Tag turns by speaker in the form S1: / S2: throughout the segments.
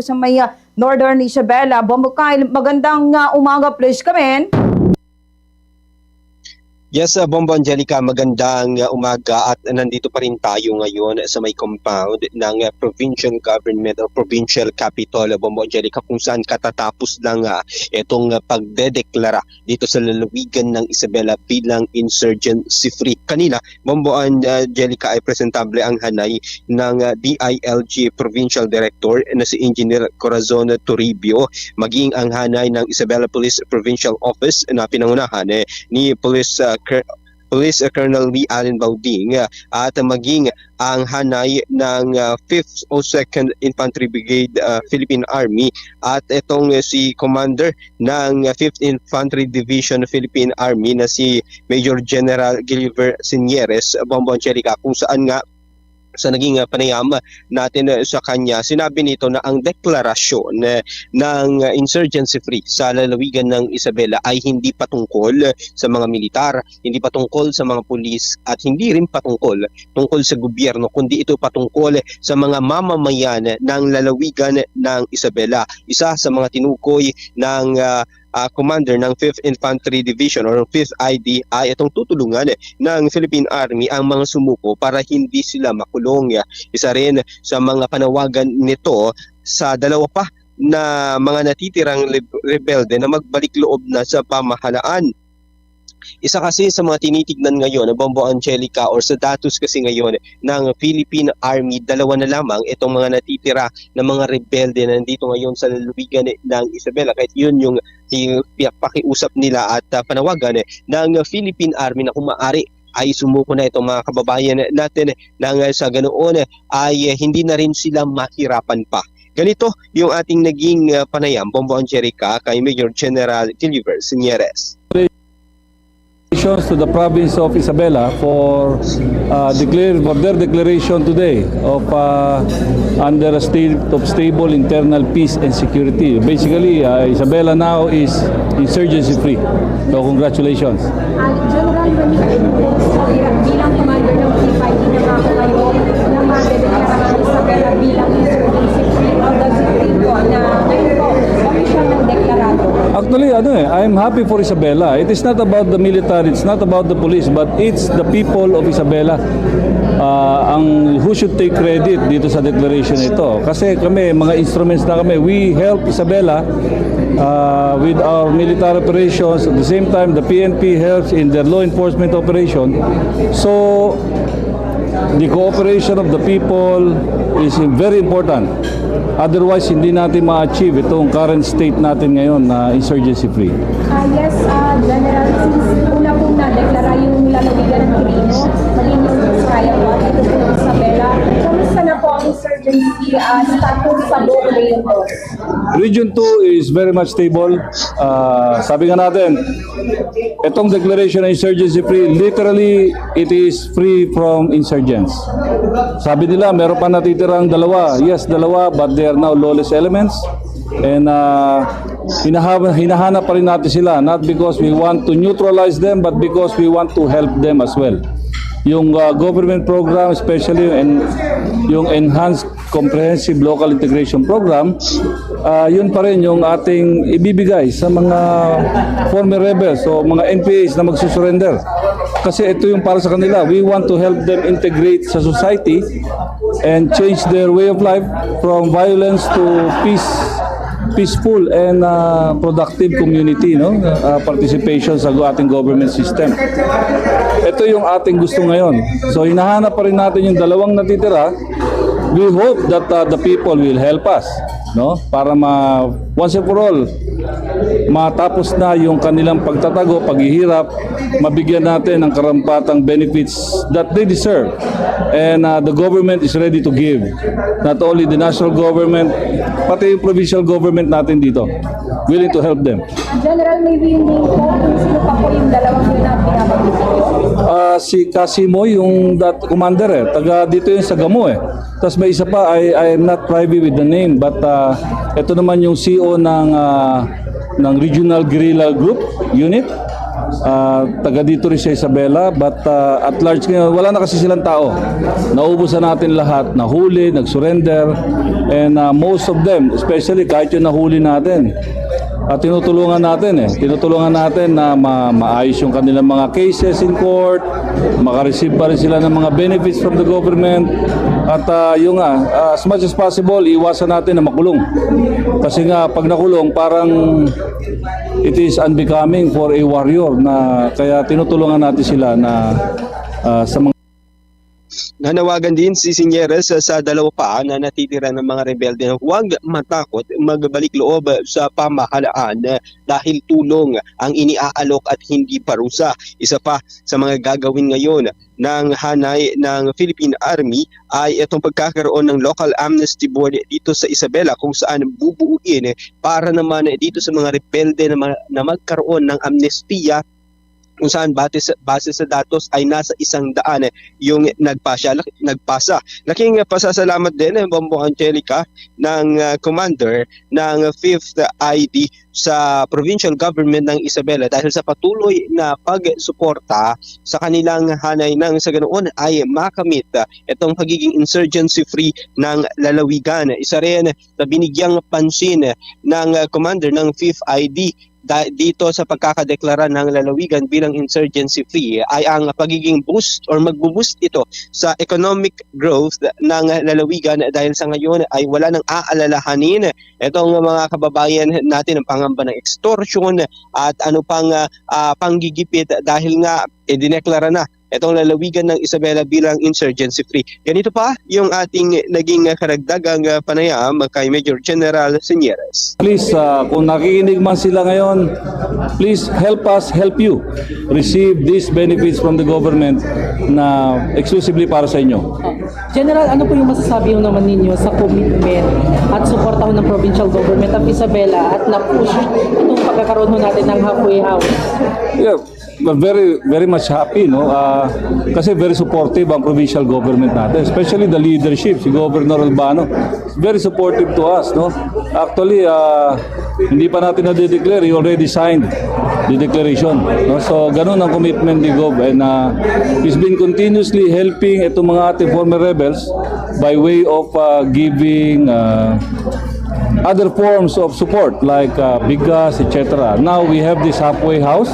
S1: po sa may Northern Isabela. Bombo Kyle, magandang umaga, please come in.
S2: Yes, Bombo Angelica, magandang umaga at nandito pa rin tayo ngayon sa may compound ng provincial government o provincial capital, Bombo Angelica, kung saan katatapos lang itong pagdedeklara dito sa lalawigan ng Isabela bilang insurgency free. Kanina, Bombo Angelica, ay presentable ang hanay ng DILG Provincial Director na si Engineer Corazon Toribio, maging ang hanay ng Isabela Police Provincial Office na pinangunahan ni Police Colonel Lee Allen Bauding at maging ang hanay ng 5th o 2nd Infantry Brigade Philippine Army at itong si Commander ng 5th Infantry Division Philippine Army na si Major General Gilbert Sinieres, Bombo Angelica, kung saan nga sa naging panayam natin sa kanya, sinabi nito na ang deklarasyon ng insurgency free sa lalawigan ng Isabela ay hindi patungkol sa mga militar, hindi patungkol sa mga pulis at hindi rin patungkol sa gobyerno, kundi ito patungkol sa mga mamamayan ng lalawigan ng Isabela. Isa sa mga tinukoy ng commander ng 5th Infantry Division or 5th ID ay itong tutulungan ng Philippine Army ang mga sumuko para hindi sila makulong. Isa rin sa mga panawagan nito sa dalawa pa na mga natitirang rebelde na magbalik loob na sa pamahalaan. Isa kasi sa mga tinitignan ngayon, Bombo Angelica, or sa datos kasi ngayon ng Philippine Army, dalawa na lamang itong mga natitira na mga rebelde na nandito ngayon sa lalawigan ng Isabela. Kahit yun yung pakiusap nila at panawagan ng Philippine Army na kung maaari ay sumuko na itong mga kababayan natin nang sa ganoon ay hindi na rin sila mahirapan pa. Ganito yung ating naging panayam, Bombo Angelica, kay Major General Gilbert Sinieres.
S3: To the province of Isabela for their declaration today of under a state of stable internal peace and security. Basically, Isabela now is insurgency free. So congratulations.
S4: General, bilang commander ng P5, nangako kayo na madedeklara ang Isabela bilang insurgency free o designate ko na ngayon po, official ng deklarado.
S3: Actually, I'm happy for Isabela. It is not about the military, it's not about the police, but it's the people of Isabela who should take credit dito sa declaration ito. Kasi kami, mga instruments na kami, we help Isabela with our military operations. At the same time, the PNP helps in their law enforcement operation. So, the cooperation of the people is very important. Otherwise, hindi natin ma-achieve itong current state natin ngayon na insurgency free.
S4: Yes, General, since una pong na-deklara yung lalawigan ng Quirino, maging yung Vizcaya po, ito po ng Isabela, kamusta na po ang insurgency status sa buong Region 2?
S3: Region 2 is very much stable. Sabi nga natin, itong declaration ng insurgency free, literally, it is free from insurgents. Sabi nila, meron pa natitirang dalawa. Yes, dalawa, but they are now lawless elements. And hinahanap pa rin natin sila, not because we want to neutralize them, but because we want to help them as well. Yung government program, especially yung Enhanced Comprehensive Local Integration Program, yun pa rin yung ating ibibigay sa mga former rebels o mga NPAs na magsusurrender. Kasi ito yung para sa kanila. We want to help them integrate sa society and change their way of life from violence to peaceful and productive community, participation sa ating government system. Ito yung ating gusto ngayon. So hinahanap pa rin natin yung dalawang natitira. We hope that the people will help us, para once and for all matapos na yung kanilang pagtatago, paghihirap, mabigyan natin ng karampatang benefits that they deserve. And the government is ready to give. Not only the national government, pati yung provincial government natin dito, willing to help them.
S4: General, maybe hindi po kung sino pa po yung dalawang yun na pinabanggit ko.
S3: Si Casimo, yung commander taga dito yung sa Gamo Tapos may isa pa, I am not privy with the name, but ito naman yung CEO ng Regional Guerrilla Group Unit. taga dito rin sa Isabela, but at large ngayon, wala na kasi silang tao. Naubusan natin lahat, nahuli, nag-surrender, and most of them, especially kahit yung nahuli natin, tinutulungan natin na maayos yung kanilang mga cases in court, makareceive pa rin sila ng mga benefits from the government, at as much as possible, iwasan natin na makulong. Kasi nga, pag nakulong, parang it is unbecoming for a warrior, na kaya tinutulungan natin sila na sa mga
S2: Nanawagan din si Singyeres sa dalawa pa na natitira ng mga rebelde na huwag matakot magbalik loob sa pamahalaan dahil tulong ang iniaalok at hindi parusa. Isa pa sa mga gagawin ngayon ng hanay ng Philippine Army ay itong pagkakaroon ng local amnesty board dito sa Isabela, kung saan bubuuin para naman dito sa mga rebelde na magkaroon ng amnestiya, kung saan base sa datos ay nasa 100 yung nagpasa. Laking pasasalamat din Bombo Angelica ng commander ng 5th ID sa provincial government ng Isabela dahil sa patuloy na pagsuporta sa kanilang hanay nang sa ganoon ay makamit itong pagiging insurgency free ng lalawigan. Isa rin na binigyang pansin ng commander ng 5th ID dito sa pagkakadeklara ng lalawigan bilang insurgency free ay ang pagiging boost or magbo-boost ito sa economic growth ng lalawigan, dahil sa ngayon ay wala nang aalalahanin itong mga kababayan natin ang pangamba ng extortion at ano pang panggigipit dahil nga dineklara na itong lalawigan ng Isabela bilang insurgency free. Ganito pa yung ating naging karagdagang panayam kay Major General Singyeres.
S3: Please, kung nakikinig man sila ngayon, please help us help you receive these benefits from the government na exclusively para sa inyo.
S5: General, ano po yung masasabi naman ninyo sa commitment at suporta ng provincial government of Isabela at na-push itong pagkakaroon natin ng halfway house?
S3: Yeah, we're very much happy, no? Kasi very supportive ang provincial government natin, especially the leadership, si Governor Albano. Very supportive to us, no? Actually, hindi pa natin na-declare, he already signed the declaration, no? So, ganun ang commitment ni Gov, and he's been continuously helping itong mga ating former rebels by way of giving other forms of support like bigas, etc. Now we have this halfway house.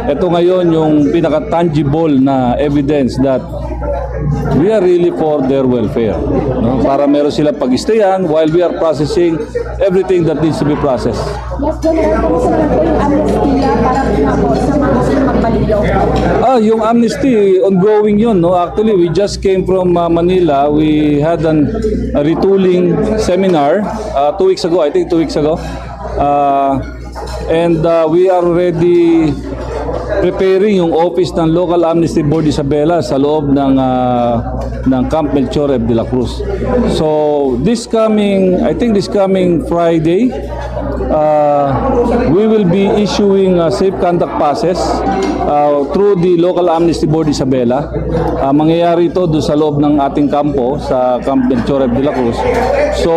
S3: Ito ngayon yung pinaka-tangible na evidence that we are really for their welfare, no? Para meron sila pag-stayan while we are processing everything that needs to be processed.
S4: Yes, General, kumusta naman po yung amnestiya para po sa mga gusto magbalik loob?
S3: Yung amnesty, ongoing yun, no? Actually, we just came from Manila. We had a retooling seminar 2 weeks ago, I think 2 weeks ago. And we are already preparing yung office ng Local Amnesty Board Isabela sa loob ng Camp Melchor de la Cruz. So I think this coming Friday, we will be issuing safe conduct passes through the Local Amnesty Board Isabela. Mangyayari ito doon sa loob ng ating kampo sa Camp Melchor de la Cruz. So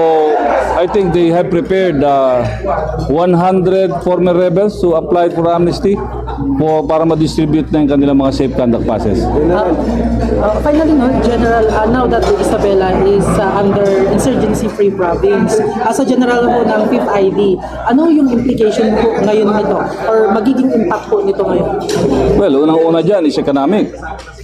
S3: I think they have prepared 100 former rebels to apply for amnesty para ma-distribute na yung kanilang mga safe conduct passes.
S5: Finally, no, General, now that Isabela is under insurgency-free province, as a general po ng 5th ID, ano yung implication po ngayon nito or magiging impact po nito ngayon?
S3: Well, unang-una dyan is economic.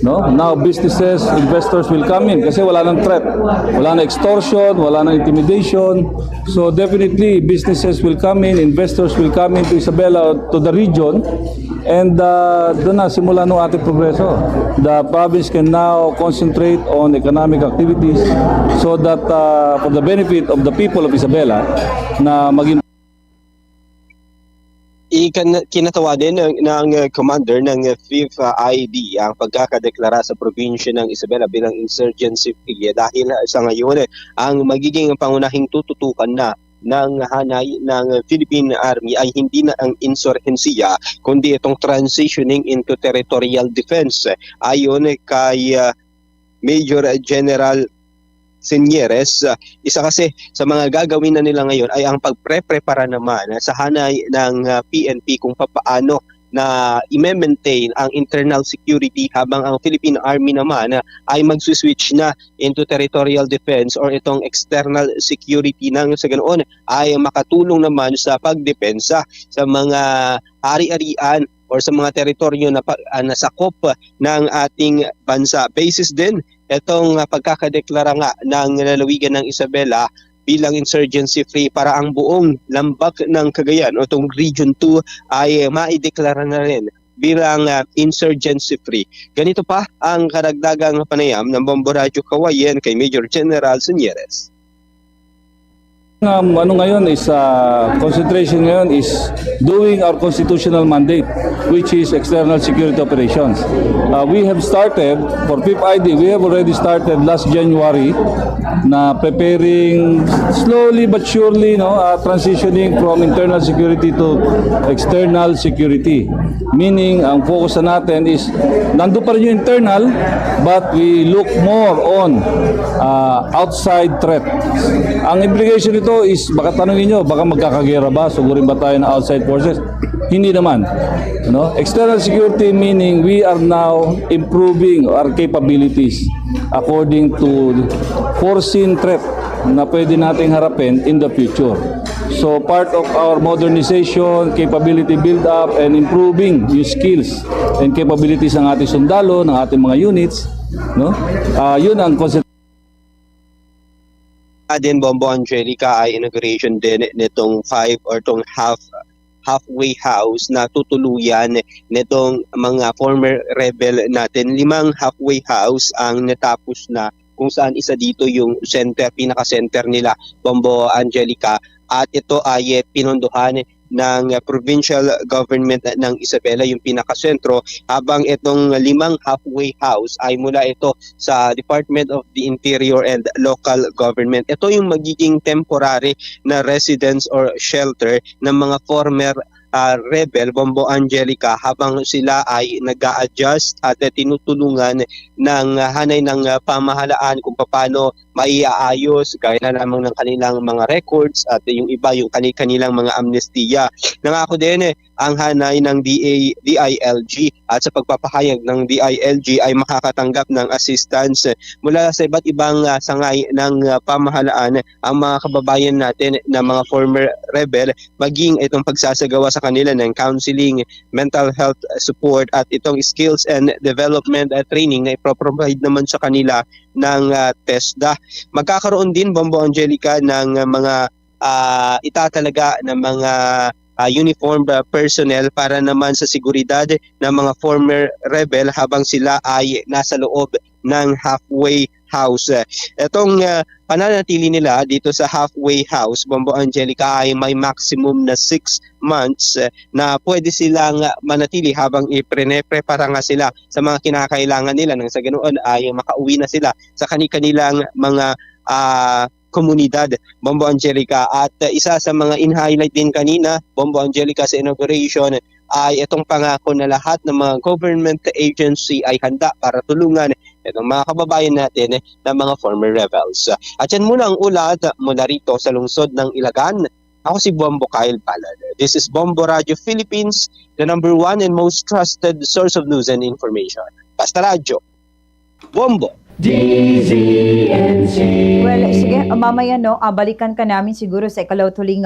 S3: No? Now businesses, investors will come in kasi wala nang threat. Wala nang extortion, wala nang intimidation. So definitely businesses will come in, investors will come into Isabela, to the region, and doon na simula ng ating progreso. The province can now concentrate on economic activities so that for the benefit of the people of Isabela na maging
S2: Kinatawa din ng commander ng 5th ID ang pagkakadeklara sa probinsya ng Isabela bilang insurgency free dahil sa ngayon ang magiging pangunahing tututukan na ng hanay ng Philippine Army ay hindi na ang insurhensiya kundi itong transitioning into territorial defense. Ayon kay Major General Singyeres, isa kasi sa mga gagawin na nila ngayon ay ang pagpre-prepara naman sa hanay ng PNP kung papaano na i-maintain ang internal security habang ang Philippine Army naman ay mag-switch na into territorial defense or itong external security nang sa ganoon ay makatulong naman sa pagdepensa sa mga ari-arian or sa mga teritoryo na nasakop ng ating bansa. Basis din itong pagkakadeklara nga ng lalawigan ng Isabela bilang insurgency-free para ang buong lambak ng Cagayan o itong Region 2 ay maideklara na rin bilang insurgency-free. Ganito pa ang karagdagang panayam ng Bombo Radyo Kawayan kay Major General Sunyeres.
S3: Concentration ngayon is doing our constitutional mandate, which is external security operations. We have started, for PIP ID, we have already started last January na preparing slowly but surely, transitioning from internal security to external security. Meaning, ang focus na natin is, nandun pa rin yung internal, but we look more on outside threat. Ang implication nito is, baka tanongin nyo, baka magkakagera ba? Sugurin ba tayo ng outside forces? Hindi naman. External security meaning we are now improving our capabilities according to foreseen threat na pwede nating harapin in the future. So part of our modernization, capability build-up, and improving yung skills and capabilities ng ating sundalo, ng ating mga units, yun ang concept.
S2: Din Bombo Angelica ay inauguration din nitong 5 or itong halfway house na tutuluyan nitong mga former rebel natin. 5 halfway house ang natapos na kung saan isa dito yung pinaka-center nila, Bombo Angelica, at ito ay pinondohan ng provincial government ng Isabela, yung pinakasentro, habang itong 5 halfway house ay mula ito sa Department of the Interior and Local Government. Ito yung magiging temporary na residence or shelter ng mga former rebel, Bombo Angelica, habang sila ay nag-a-adjust at tinutulungan ng hanay ng pamahalaan kung paano maiaayos gaya na lamang ng kanilang mga records at yung iba yung kanilang mga amnestiya. Nangako din ang hanay ng DILG at sa pagpapahayag ng DILG ay makakatanggap ng assistance mula sa iba't ibang sangay ng pamahalaan ang mga kababayan natin na mga former rebel, maging itong pagsasagawa sa kanila ng counseling, mental health support at itong skills and development training na iproprovide naman sa kanila ng TESDA. Magkakaroon din, Bombo Angelica, ng mga itatalaga ng mga uniformed personnel para naman sa seguridad ng mga former rebel habang sila ay nasa loob ng halfway house. Itong pananatili nila dito sa halfway house, Bombo Angelica, ay may maximum na 6 months na pwede silang manatili habang iprepara nga sila sa mga kinakailangan nila nang sa ganoon ay makauwi na sila sa kanilang mga komunidad, Bombo Angelica. At isa sa mga in-highlight din kanina, Bombo Angelica, sa inauguration ay itong pangako na lahat ng mga government agency ay handa para tulungan itong mga kababayan natin na mga former rebels. At yan muna ang ulat mula rito sa lungsod ng Ilagan. Ako si Bombo Kyle Palad. This is Bombo Radio Philippines, the #1 and most trusted source of news and information. Basta Radyo, Bombo.
S1: Well, sige, mamaya balikan ka namin siguro sa ikalawtuling